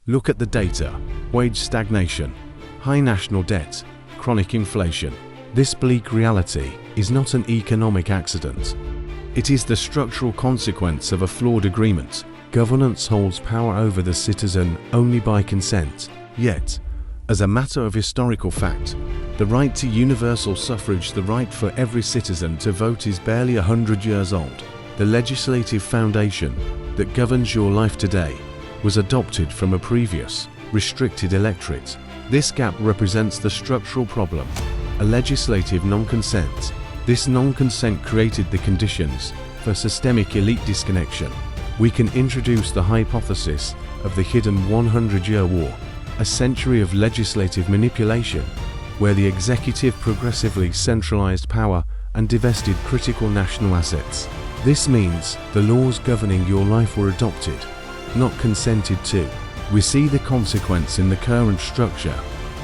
Look at the data: wage stagnation, high national debt, chronic inflation. This bleak reality is not an economic accident. It is the structural consequence of a flawed agreement. Governance holds power over the citizen only by consent. Yet, as a matter of historical fact, the right to universal suffrage, the right for every citizen to vote, is barely 100 years old. The legislative foundation that governs your life today was adopted from a previous, restricted electorate. This gap represents the structural problem: a legislative non-consent. This non-consent created the conditions for systemic elite disconnection. We can introduce the hypothesis of the hidden 100-year war, a century of legislative manipulation, where the executive progressively centralized power and divested critical national assets. This means the laws governing your life were adopted, not consented to. We see the consequence in the current structure,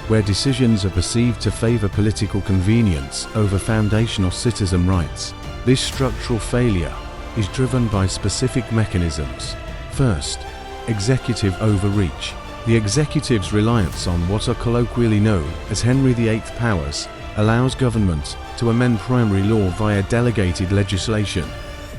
where decisions are perceived to favor political convenience over foundational citizen rights. This structural failure is driven by specific mechanisms. First, executive overreach. The executive's reliance on what are colloquially known as Henry VIII powers allows government to amend primary law via delegated legislation,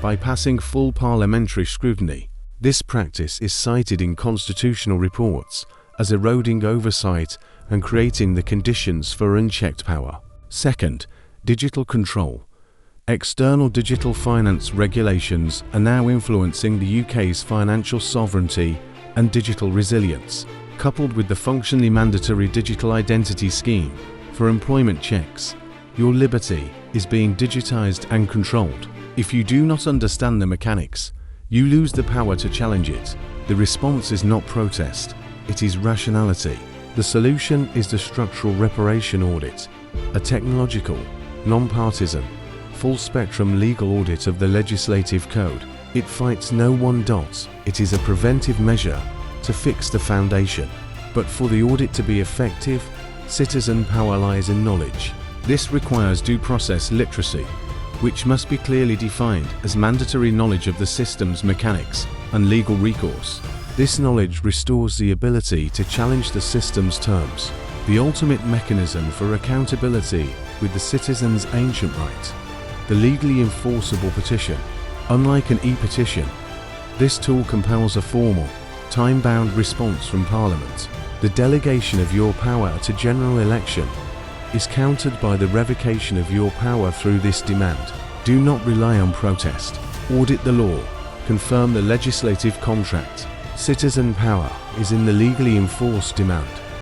bypassing full parliamentary scrutiny. This practice is cited in constitutional reports as eroding oversight and creating the conditions for unchecked power. Second, digital control. External digital finance regulations are now influencing the UK's financial sovereignty and digital resilience, coupled with the functionally mandatory digital identity scheme for employment checks. Your liberty is being digitized and controlled. If you do not understand the mechanics, you lose the power to challenge it. The response is not protest, it is rationality. The solution is the structural reparation audit, a technological, non-partisan, full-spectrum legal audit of the legislative code. It fights no one dot, it is a preventive measure to fix the foundation. But for the audit to be effective, citizen power lies in knowledge. This requires due process literacy, which must be clearly defined as mandatory knowledge of the system's mechanics and legal recourse. This knowledge restores the ability to challenge the system's terms, the ultimate mechanism for accountability with the citizen's ancient right, the legally enforceable petition. Unlike an e-petition, this tool compels a formal, time-bound response from Parliament. The delegation of your power at a general election is countered by the revocation of your power through this demand. Do not rely on protest. Audit the law. Confirm the legislative contract. Citizen power is in the legally enforced demand.